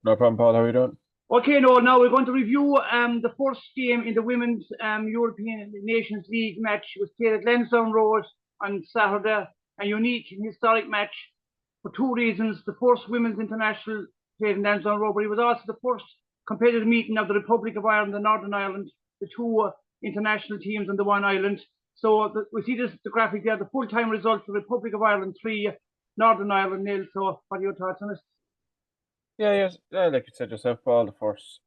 No problem, Paul. How are you doing? Okay, no, now we're going to review the first game in the Women's European Nations League match. It was played at Landsowne Road on Saturday, a unique and historic match for two reasons. The first Women's International played in Landsowne Road, but it was also the first competitive meeting of the Republic of Ireland and Northern Ireland, the two international teams on the one island. So we see the graphic there, the full-time results, the Republic of Ireland 3, Northern Ireland 0. So what are your thoughts on this? Yeah, like you said yourself, Paul, the first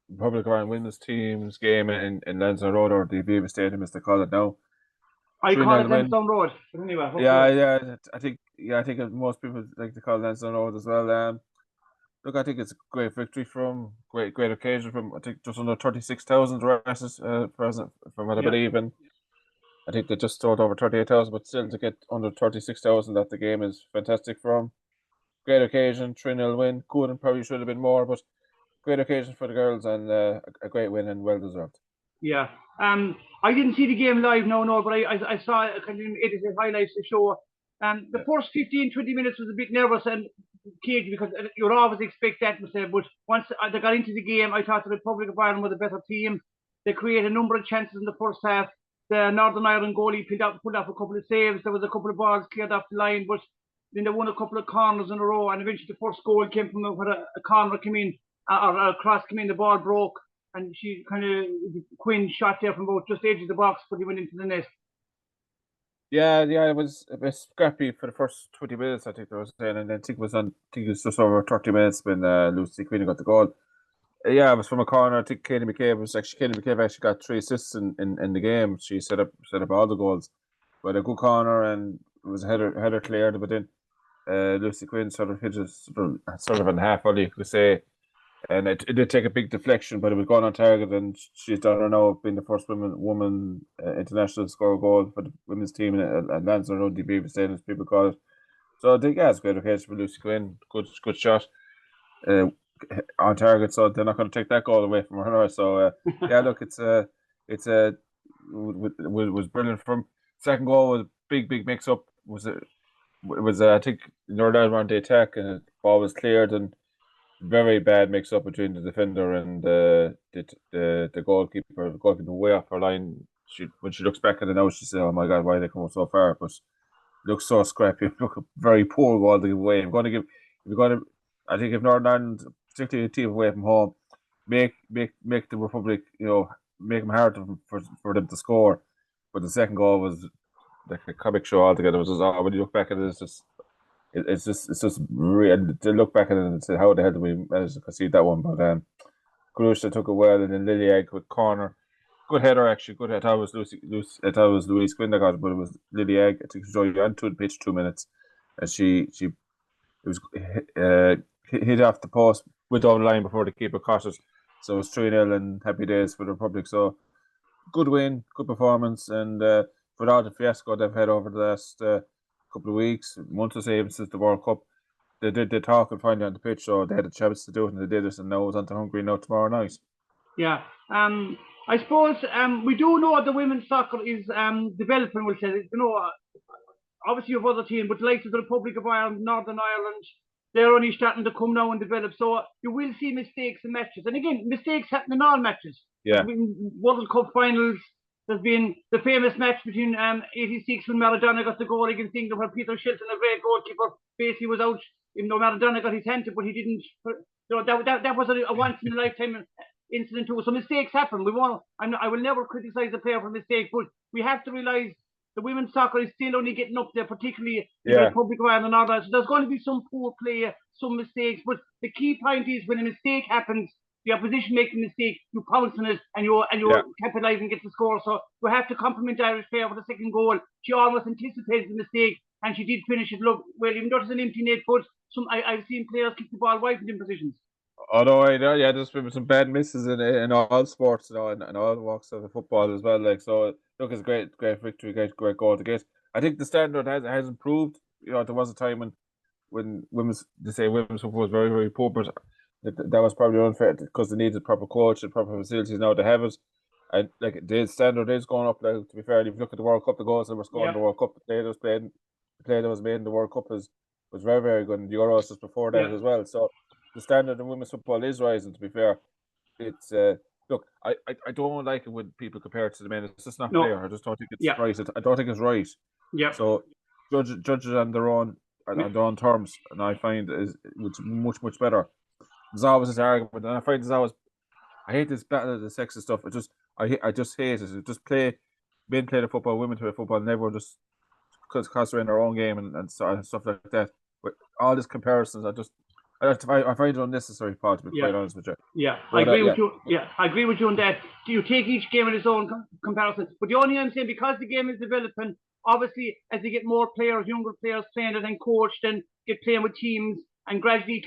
Republic of Ireland women's team's game in Landsowne Road, or the Aviva Stadium as they call it now. I 3 call 0 it win. Landsowne Road, but anyway, Yeah, I think most people like to call Landsowne Road as well. Look, I think it's a great victory from great occasion from I think just under 36,000 races present from what I yeah. believe, and I think they just sold over 38,000, but still to get under 36,000 at the game is fantastic from. Great occasion, 3-0 win. Could and probably should have been more, but great occasion for the girls and a great win and well deserved. Yeah. I didn't see the game live, no, but I saw kind of edited highlights to show. The first 15, 20 minutes was a bit nervous and cagey because you'd always expect that, but once they got into the game, I thought the Republic of Ireland was a better team. They created a number of chances in the first half. The Northern Ireland goalie pulled off a couple of saves. There was a couple of balls cleared off the line, but then they won a couple of corners in a row, and eventually the first goal came from where a corner came in, or a cross came in, the ball broke, and she kind of, Quinn shot there from about just the edge of the box, but he went into the net. Yeah, it was a bit scrappy for the first 20 minutes, I think they were saying, and then I think it was just over 30 minutes when Lucy Quinn got the goal. Yeah, it was from a corner. I think Katie McCabe actually got 3 assists in the game. She set up all the goals. But a good corner, and it was a header cleared, but then Lucy Quinn sort of hit it sort of in half volley, you could say. And it did take a big deflection, but it was going on target, and she's done her now being the first woman international to score a goal for the women's team at Landsowne Road, the Beaver Stadium, as people call it. So I think it's a great occasion for Lucy Quinn. Good shot uh, on target, so they're not going to take that goal away from her. So yeah, look, was brilliant. From second goal was a big mix up. It was I think Northern around the attack, and the ball was cleared, and very bad mix up between the defender and the goalkeeper. The goalkeeper way off her line. When she looks back at it now, she said, "Oh my God, why they come so far?" But it looks so scrappy. Look, a very poor goal to give away. If you're going to, I think if Northern Ireland, particularly a team away from home, make the Republic, make them hard for them to score. But the second goal was like a comic show altogether. It was just, when you look back at it, it's just real to look back at it and say, how the hell did we manage to concede that one? But Grusha took it well, and then Lily Egg with corner, good header actually. Good header. I thought it was Louise Quinn that got it, but it was Lily Egg. I think she was on to the pitch 2 minutes, and it was hit off the post with over the line before the keeper caught it. So it was 3-0 and happy days for the Republic. So good win, good performance, and for all the fiasco they've had over the last couple of weeks, months or so, even since the World Cup, they did the talk and finally on the pitch, so they had a chance to do it, and they did it, and now it's on to Hungary now tomorrow night. Yeah. I suppose we do know the women's soccer is developing, we'll say. Obviously you have other teams, but the likes of the Republic of Ireland, Northern Ireland, they're only starting to come now and develop. So you will see mistakes in matches. And again, mistakes happen in all matches. Yeah. World Cup finals, there's been the famous match between '86 when Maradona got the goal against England, where Peter Shilton, a great goalkeeper, basically was out. Even though Maradona got his hand to, but he didn't. That was a once in a lifetime incident too. So mistakes happen. I will never criticise a player for mistakes, but we have to realise the women's soccer is still only getting up there, particularly in the Republic of Ireland and all that. So there's going to be some poor play, some mistakes, but the key point is when a mistake happens, the opposition makes a mistake, you pounce on it and you capitalise and get the score. So you have to compliment Irish player for the second goal. She almost anticipated the mistake and she did finish it. Look, well, even though it's an empty net foot, I've seen players kick the ball wide in positions. Although I know, yeah, there's been some bad misses in all sports, in all walks of the football as well. Like, so, look, it's a great victory, great goal to get. I think the standard has improved. There was a time when women's football was very, very poor, but that was probably unfair because they needed proper coach and proper facilities. Now they have it, and like the standard is going up. Like, to be fair, if you look at the World Cup, the goals that were scored in the World Cup, the play that was made in the World Cup was very, very good. And the Euros just before that as well. So the standard of women's football is rising. To be fair, it's look, I don't like it when people compare it to the men. It's just not fair. I just don't think it's right. I don't think it's right. Yeah. So judge it on their own terms, and I find it's much better. There's always this argument, and I find there's always I hate this battle of the sexist stuff. I just hate it. Just men play the football, women play the football, and everyone just concentrate on their own game and stuff like that. But all these comparisons, I find it unnecessary, Paul, to be quite honest with you. Yeah, I agree with you. Yeah, I agree with you on that. Do you take each game in its own comparison? But the only thing I'm saying, because the game is developing, obviously, as they get more players, younger players playing it and coached and get playing with teams, and gradually,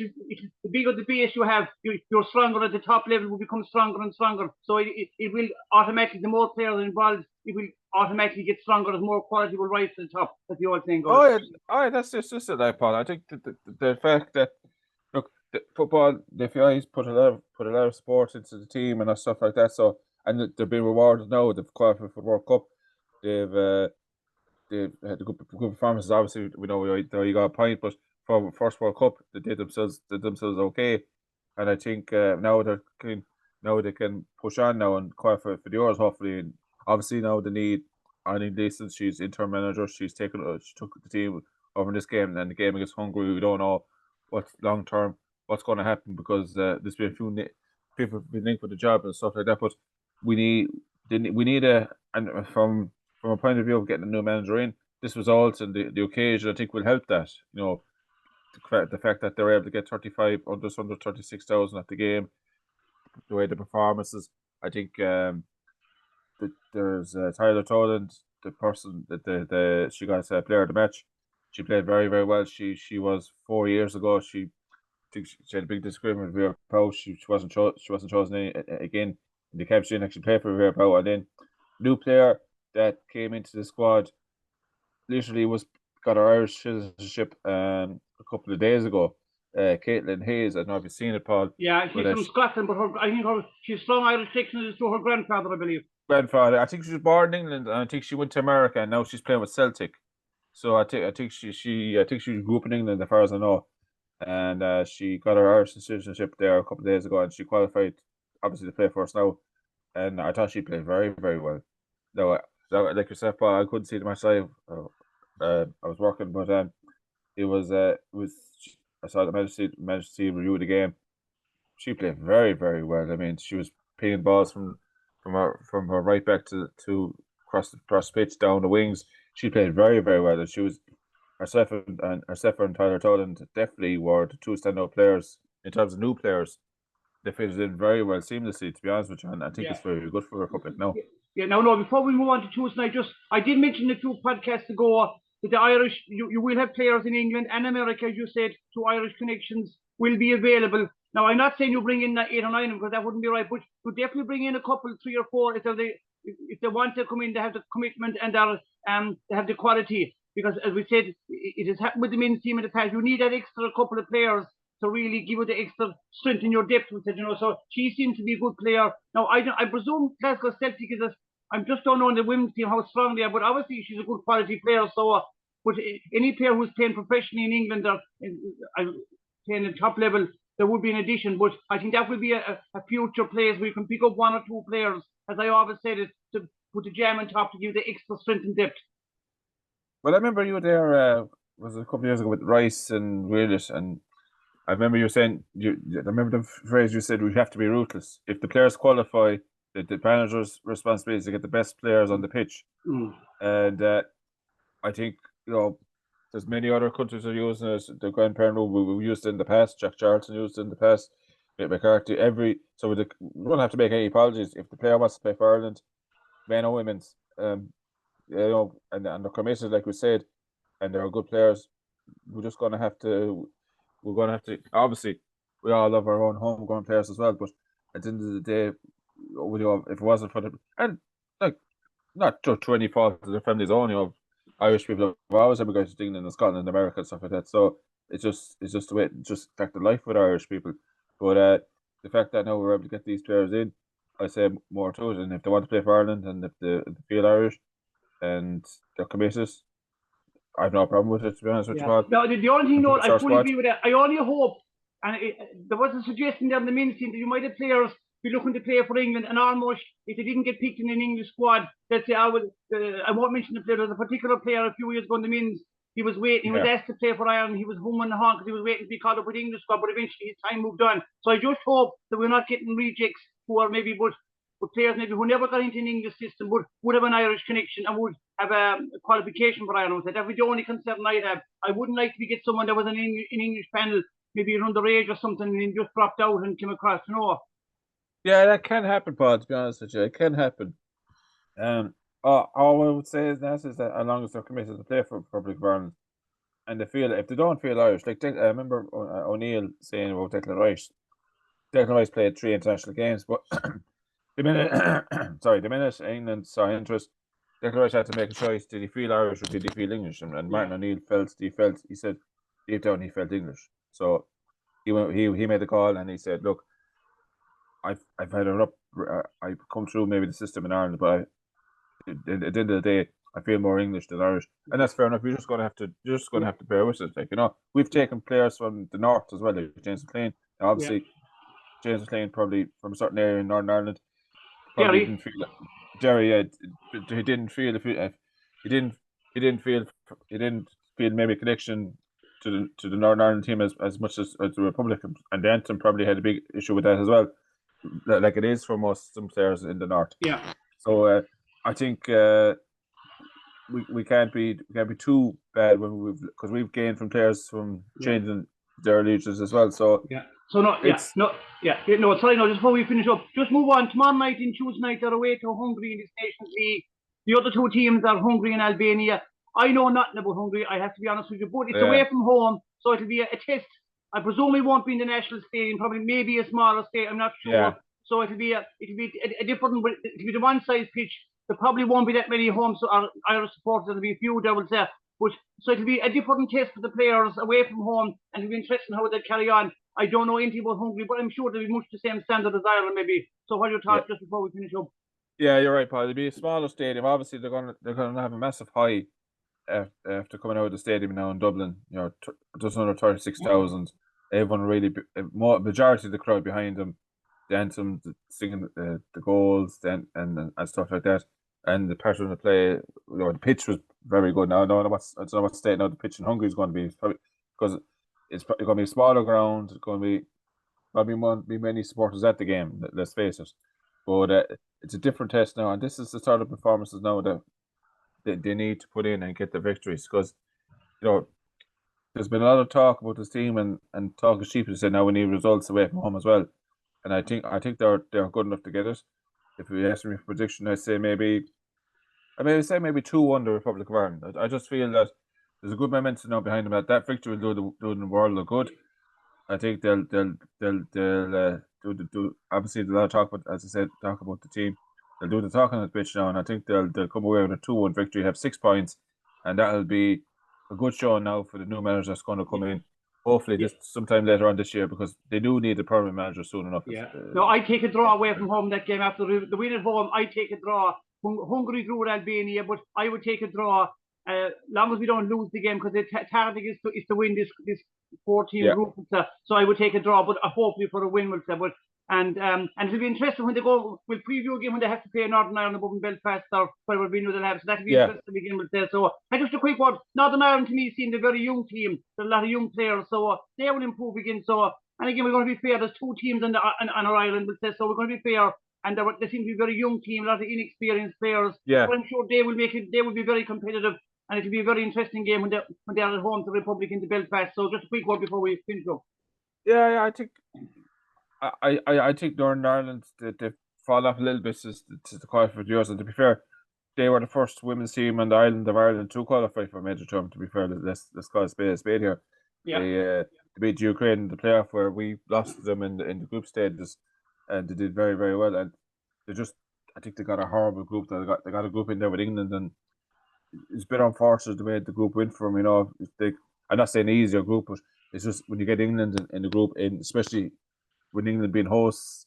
the bigger the base you have, you're stronger at the top level, will become stronger and stronger. So it will automatically, the more players involved, it will automatically get stronger as more quality will rise to the top, as the old saying goes. Oh, yeah, that's just it, Paul. I think the fact that, look, the football, the FAI's put a lot of support into the team and stuff like that. So, and they've been rewarded now. They've qualified for the World Cup. They've had good performances. Obviously, we know you got a point, but for first World Cup, they did themselves okay. And I think now they can push on now and qualify for the Euros, hopefully. And obviously now they need Eileen Leeson. She's interim manager. She took the team over in this game, and the game against Hungary. We don't know what's long term what's going to happen, because there's been a few people been linked with the job and stuff like that. But we need and from a point of view of getting a new manager in, this result and the occasion, I think, will help that. You know, the fact that they're able to get 35 under 36,000 at the game, the way the performances. I think there's Tyler Toland, the person that she got player of the match. She played very, very well. She was 4 years ago. She had a big disagreement with Vera Powell. She wasn't chosen again in the camp. She didn't actually play for Vera Powell. And then new player that came into the squad literally got her Irish citizenship a couple of days ago. Caitlin Hayes, I don't know if you've seen it, Paul. Yeah, she's from Scotland, but I think she's from Irish connections to her grandfather, I believe. Grandfather, I think she was born in England, and I think she went to America, and now she's playing with Celtic. So I think she grew up in England, as far as I know, and she got her Irish citizenship there a couple of days ago, and she qualified obviously to play for us now. And I thought she played very, very well. No, like yourself, Paul, I couldn't see the match live. I was working, but it was I saw the Majesty review the game. She played very, very well. I mean, she was pinging balls from her right back to across the pitch down the wings. She played very, very well. And she was herself and Tyler Toland definitely were the two standout players in terms of new players. They fitted in very well seamlessly, to be honest with you, and I think it's very good for the Republic now. Yeah, no, before we move on to Tuesday, I did mention a few podcasts ago that the Irish, you will have players in England and America, as you said, two Irish connections will be available. Now, I'm not saying you bring in 8 or 9 because that wouldn't be right, but you definitely bring in a couple, 3 or 4, if they want to come in, they have the commitment and they have the quality. Because as we said, it has happened with the men's team in the past. You need that extra couple of players to really give you the extra strength in your depth with it, So she seems to be a good player. Now, I presume Glasgow Celtic is I just don't know in the women's team how strong they are, but obviously she's a good quality player. So, but any player who's playing professionally in England or playing at top level, there would be an addition. But I think that will be a future place where you can pick up 1 or 2 players, as I always said, is to put the jam on top to give the extra strength and depth. Well, I remember you were there was a couple of years ago with Rice and Willis, and I remember you saying I remember the phrase you said: "We have to be ruthless. If the players qualify, the manager's responsibility is to get the best players on the pitch." And I think there's many other countries that are using it. The grandparent rule we used it in the past. Jack Charlton used it in the past. McCarthy. So we don't have to make any apologies if the player wants to play for Ireland, men or women's. And they're committed, like we said, and they're good players. We're going to have to. Obviously, we all love our own homegrown players as well. But at the end of the day, if it wasn't for them, and not to any fault of their families only, Irish people have always emigrated to England and Scotland and America and stuff like that. So it's just the way, just fact of life with Irish people. But the fact that now we're able to get these players in, I say more to it. And if they want to play for Ireland and if they feel Irish and they're committed, I have no problem with it, to be honest with you, Paul. No, the only thing, I fully agree with that. I only hope, And there was a suggestion there in the men's team that you might have players be looking to play for England, and almost if they didn't get picked in an English squad, they'd say, I won't mention the player. There's a particular player a few years ago in the men's. He was waiting. He was asked to play for Ireland. He was humming the honk because he was waiting to be called up with the English squad. But eventually his time moved on. So I just hope that we're not getting rejects who are maybe but players maybe who never got into an English system but would have an Irish connection and would have a qualification for Ireland. That would be the only concern I'd have. I wouldn't like to get someone that was in an English panel, maybe an underage or something, and just dropped out and came across. Yeah, that can happen, Paul. To be honest with you, it can happen. All I would say is that as long as they're committed to play for Republic of Ireland, and if they don't feel Irish, like I remember O'Neill saying about Declan Rice. Declan Rice played 3 international games, but the minute England saw interest, Declan Rice had to make a choice. Did he feel Irish or did he feel English? And Martin O'Neill he said deep down he felt English. So he made the call and he said, look, I've had I've come through maybe the system in Ireland, but at the end of the day, I feel more English than Irish, and that's fair enough. You're just going to have to bear with it. Like, we've taken players from the north as well, like James McLean. Obviously, James McLean probably from a certain area in Northern Ireland. Probably didn't feel Jerry. He didn't feel he didn't feel maybe a connection to the Northern Ireland team as much as the Republic, and the anthem probably had a big issue with that as well, like it is for some players in the north. Yeah. So I think we can't be too bad because we've gained from players from changing their allegiance as well. So sorry, just before we finish up, just move on. Tomorrow night and Tuesday night they're away to Hungary in this Nations League. The other two teams are Hungary and Albania. I know nothing about Hungary, I have to be honest with you, but it's away from home, so it'll be a test. I presume it won't be in the national stadium, probably maybe a smaller stadium, I'm not sure. Yeah. So it'll be a different, it'll be the one-size pitch. There probably won't be that many Irish supporters. There'll be a few, I would say. But so it'll be a different test for the players away from home, and it'll be interesting how they carry on. I don't know anything about Hungary, but I'm sure there'll be much the same standard as Ireland, maybe. So what are your thoughts just before we finish up? Yeah, you're right, Paul. It'll be a smaller stadium. Obviously, they're gonna have a massive high after coming out of the stadium now in Dublin. Just under 36,000. Everyone really, majority of the crowd behind them. The anthem, singing the goals, and stuff like that, and the pattern of play. The pitch was very good. Now I don't know what state now the pitch in Hungary is going to be, probably because it's going to be a smaller ground. It's going to be probably won't be many supporters at the game. Let's face it, but it's a different test now, and this is the sort of performances now that they need to put in and get the victories, because there's been a lot of talk about this team and talk of sheep. Said now we need results away from home as well. And I think they're good enough to get it. If you ask me for prediction, I'd say maybe 2-1 the Republic of Ireland. I just feel that there's a good momentum now behind them. That victory will do the world of good. I think they'll do obviously a lot of talk about, as I said, talk about the team. They'll do the talking on the pitch now, and I think they'll come away with a 2-1 victory, have 6 points, and that'll be a good show now for the new manager that's going to come in. Hopefully, just sometime later on this year, because they do need a permanent manager soon enough. Yeah. No, I take a draw away from home that game after the win at home. I take a draw. Hungary drew with Albania, but I would take a draw. Long as we don't lose the game, because the target is to win this 4-team group. So I would take a draw, but hopefully for a win, we'll say. And it'll be interesting when they go. We'll preview again when they have to play Northern Ireland above in Belfast or whatever venue they'll have. So that'll be interesting again. We'll say. So, and just a quick word. Northern Ireland to me seems a very young team. There's a lot of young players, so they will improve again. So, and again, we're going to be fair. There's 2 teams on our island. We'll say, so we're going to be fair. And they seem to be a very young team, a lot of inexperienced players. Yeah. But I'm sure they will make it. They will be very competitive, and it'll be a very interesting game when they are at home to Republic into Belfast. So just a quick word before we finish up. Yeah, I think. I think Northern Ireland they fall off a little bit to the qualify for the Euros. And to be fair, they were the first women's team on the island of Ireland to qualify for a major tournament. To be fair, let's call it a spade here. Yeah. They beat Ukraine in the playoff, where we lost them in the group stages, and they did very, very well. And I think they got a horrible group. They got a group in there with England, and it's a bit unfortunate the way the group went for them. I'm not saying an easier group, but it's just when you get England in the group, and especially when England being hosts,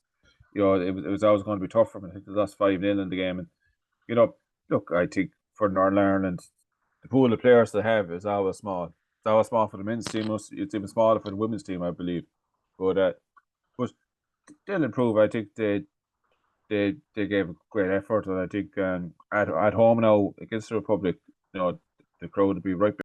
it was always going to be tough for them. I think they lost 5-0 in the game, and look, I think for Northern Ireland, the pool of players they have is always small. It's always small for the men's team. It's even smaller for the women's team, I believe. but they'll improve. I think they gave a great effort, and I think at home now against the Republic, the crowd would be right